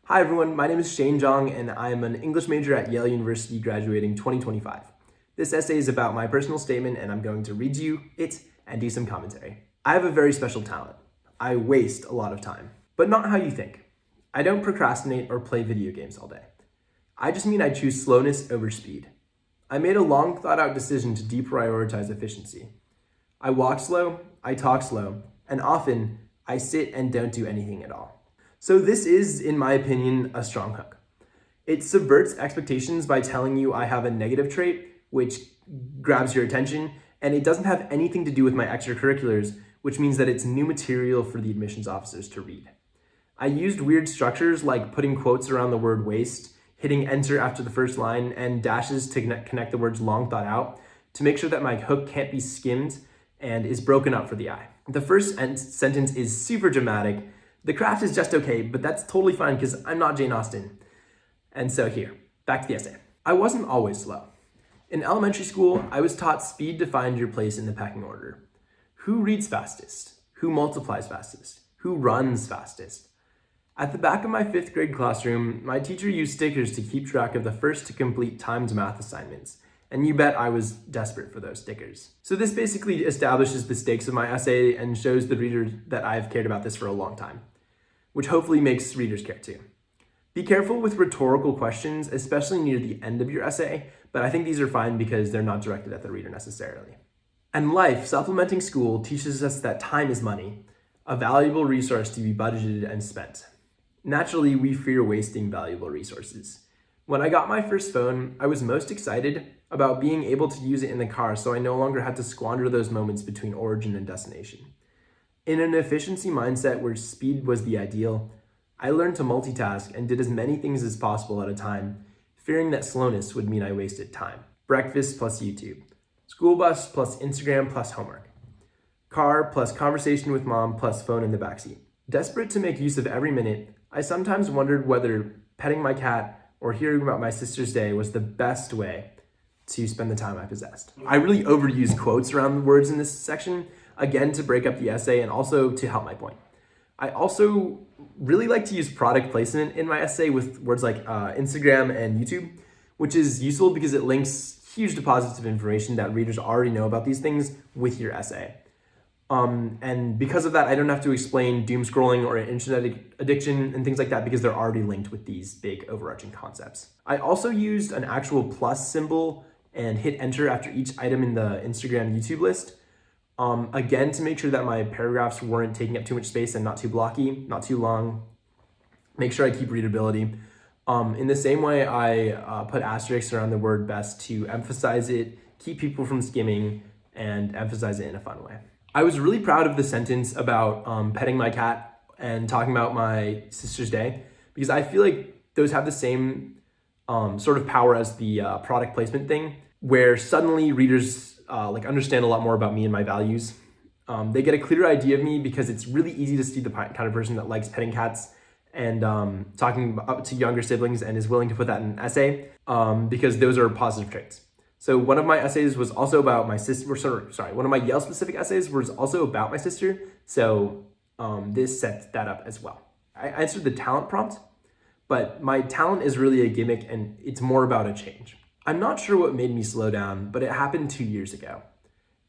Hi everyone, my name is Shane Jong and I'm an English major at Yale University graduating 2025. This essay is about my personal statement and I'm going to read you it and do some commentary. I have a very special talent. I waste a lot of time, but not how you think. I don't procrastinate or play video games all day. I just mean I choose slowness over speed. I made a long thought out decision to deprioritize efficiency. I walk slow, I talk slow, and often I sit and don't do anything at all. So this is, in my opinion, a strong hook. It subverts expectations by telling you I have a negative trait, which grabs your attention, and it doesn't have anything to do with my extracurriculars, which means that it's new material for the admissions officers to read. I used weird structures like putting quotes around the word waste, hitting enter after the first line, and dashes to connect the words long thought out to make sure that my hook can't be skimmed and is broken up for the eye. The first sentence is super dramatic. The craft is just okay, but that's totally fine because I'm not Jane Austen. And so here, back to the essay. I wasn't always slow. In elementary school, I was taught speed defined your place in the pecking order. Who reads fastest? Who multiplies fastest? Who runs fastest? At the back of my 5th grade classroom, my teacher used stickers to keep track of the first to complete timed math assignments. And you bet I was desperate for those stickers. So this basically establishes the stakes of my essay and shows the reader that I've cared about this for a long time, which hopefully makes readers care too. Be careful with rhetorical questions, especially near the end of your essay, but I think these are fine because they're not directed at the reader necessarily. And life, supplementing school, teaches us that time is money, a valuable resource to be budgeted and spent. Naturally, we fear wasting valuable resources. When I got my first phone, I was most excited about being able to use it in the car so I no longer had to squander those moments between origin and destination. In an efficiency mindset where speed was the ideal, I learned to multitask and did as many things as possible at a time, fearing that slowness would mean I wasted time. Breakfast plus YouTube, school bus plus Instagram plus homework, car plus conversation with mom plus phone in the backseat. Desperate to make use of every minute, I sometimes wondered whether petting my cat or hearing about my sister's day was the best way to spend the time I possessed. I really overuse quotes around the words in this section, again to break up the essay and also to help my point. I also really like to use product placement in my essay with words like Instagram and YouTube, which is useful because it links huge deposits of information that readers already know about these things with your essay. And because of that, I don't have to explain doom scrolling or internet addiction and things like that because they're already linked with these big overarching concepts. I also used an actual plus symbol and hit enter after each item in the Instagram YouTube list. Again, to make sure that my paragraphs weren't taking up too much space and not too blocky, not too long. Make sure I keep readability. In the same way, I put asterisks around the word best to emphasize it, keep people from skimming, and emphasize it in a fun way. I was really proud of the sentence about petting my cat and talking about my sister's day because I feel like those have the same sort of power as the product placement thing, where suddenly readers understand a lot more about me and my values. They get a clear idea of me because it's really easy to see the kind of person that likes petting cats and talking up to younger siblings and is willing to put that in an essay because those are positive traits. So one of my essays was also about my sister, one of my Yale specific essays was also about my sister. So this sets that up as well. I answered the talent prompt, but my talent is really a gimmick and it's more about a change. I'm not sure what made me slow down, but it happened 2 years ago.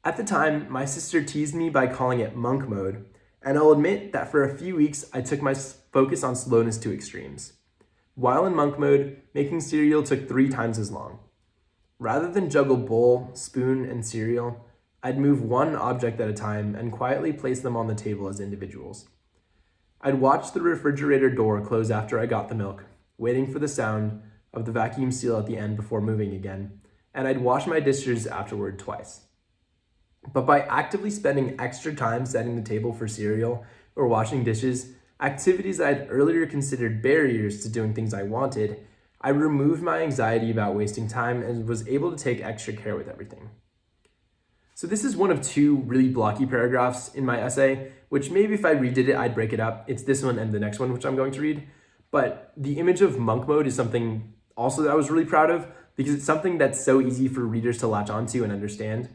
At the time, my sister teased me by calling it monk mode, and I'll admit that for a few weeks, I took my focus on slowness to extremes. While in monk mode, making cereal took 3 times as long. Rather than juggle bowl, spoon, and cereal, I'd move one object at a time and quietly place them on the table as individuals. I'd watch the refrigerator door close after I got the milk, waiting for the sound of the vacuum seal at the end before moving again, and I'd wash my dishes afterward twice. But by actively spending extra time setting the table for cereal or washing dishes, activities that I'd earlier considered barriers to doing things I wanted, I removed my anxiety about wasting time and was able to take extra care with everything. So this is one of 2 really blocky paragraphs in my essay, which maybe if I redid it, I'd break it up. It's this one and the next one, which I'm going to read. But the image of monk mode is something also that I was really proud of because it's something that's so easy for readers to latch onto and understand.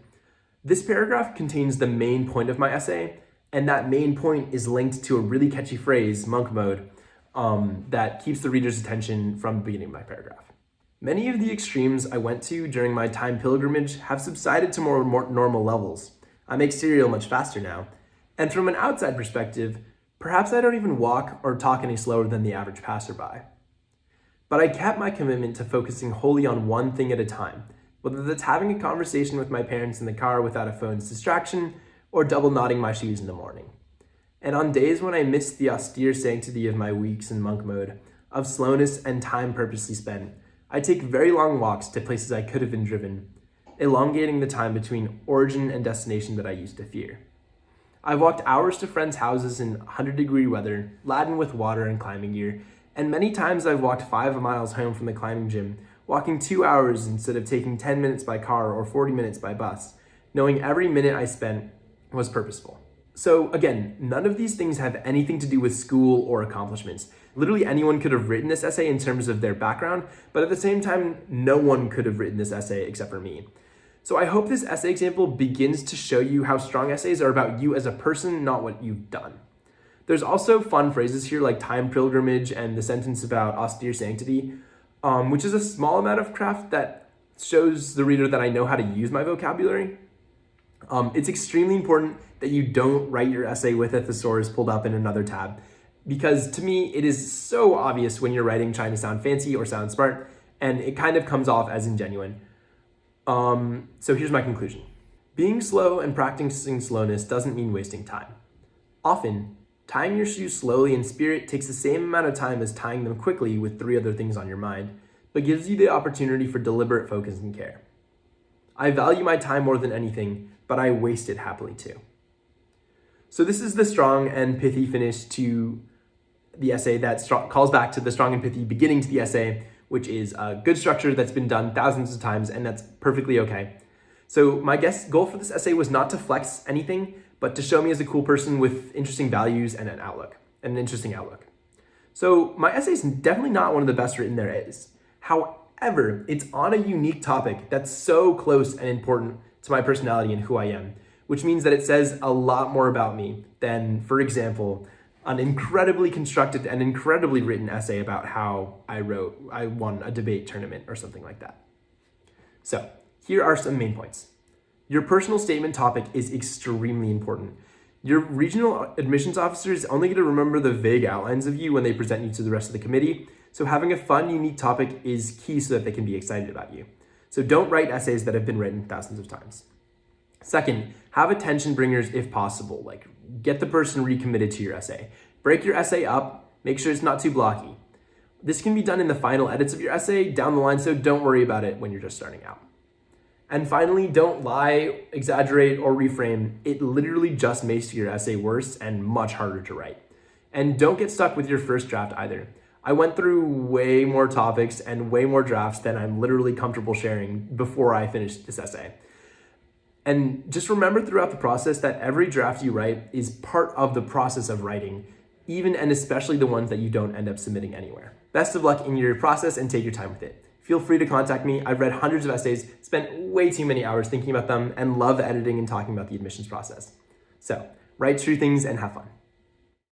This paragraph contains the main point of my essay, and that main point is linked to a really catchy phrase, monk mode, that keeps the reader's attention from the beginning of my paragraph. Many of the extremes I went to during my time pilgrimage have subsided to more normal levels. I make cereal much faster now, and from an outside perspective, perhaps I don't even walk or talk any slower than the average passerby. But I kept my commitment to focusing wholly on one thing at a time, whether that's having a conversation with my parents in the car without a phone's distraction, or double knotting my shoes in the morning. And on days when I missed the austere sanctity of my weeks in monk mode, of slowness and time purposely spent, I take very long walks to places I could have been driven, elongating the time between origin and destination that I used to fear. I've walked hours to friends' houses in 100-degree weather, laden with water and climbing gear, and many times I've walked 5 miles home from the climbing gym, walking 2 hours instead of taking 10 minutes by car or 40 minutes by bus, knowing every minute I spent was purposeful. So again, none of these things have anything to do with school or accomplishments. Literally anyone could have written this essay in terms of their background, but at the same time, no one could have written this essay except for me. So I hope this essay example begins to show you how strong essays are about you as a person, not what you've done. There's also fun phrases here like time pilgrimage and the sentence about austere sanctity, which is a small amount of craft that shows the reader that I know how to use my vocabulary. It's extremely important that you don't write your essay with a thesaurus pulled up in another tab, because to me, it is so obvious when you're writing trying to sound fancy or sound smart, and it kind of comes off as ingenuine. So here's my conclusion. Being slow and practicing slowness doesn't mean wasting time. Often, tying your shoes slowly in spirit takes the same amount of time as tying them quickly with 3 other things on your mind, but gives you the opportunity for deliberate focus and care. I value my time more than anything, but I waste it happily too. So this is the strong and pithy finish to the essay that calls back to the strong and pithy beginning to the essay, which is a good structure that's been done thousands of times, and that's perfectly okay. So my goal for this essay was not to flex anything, but to show me as a cool person with interesting values and an interesting outlook. So my essay is definitely not one of the best written there is. However, it's on a unique topic that's so close and important to my personality and who I am, which means that it says a lot more about me than, for example, an incredibly constructed and incredibly written essay about how I won a debate tournament or something like that. So here are some main points. Your personal statement topic is extremely important. Your regional admissions officer is only going to remember the vague outlines of you when they present you to the rest of the committee, so having a fun, unique topic is key so that they can be excited about you. So don't write essays that have been written thousands of times. Second, have attention bringers if possible, like get the person recommitted to your essay. Break your essay up, make sure it's not too blocky. This can be done in the final edits of your essay down the line, so don't worry about it when you're just starting out. And finally, don't lie, exaggerate, or reframe. It literally just makes your essay worse and much harder to write. And don't get stuck with your first draft either. I went through way more topics and way more drafts than I'm literally comfortable sharing before I finished this essay. And just remember throughout the process that every draft you write is part of the process of writing, even and especially the ones that you don't end up submitting anywhere. Best of luck in your process and take your time with it. Feel free to contact me. I've read hundreds of essays, spent way too many hours thinking about them, and love editing and talking about the admissions process. So, write true things and have fun.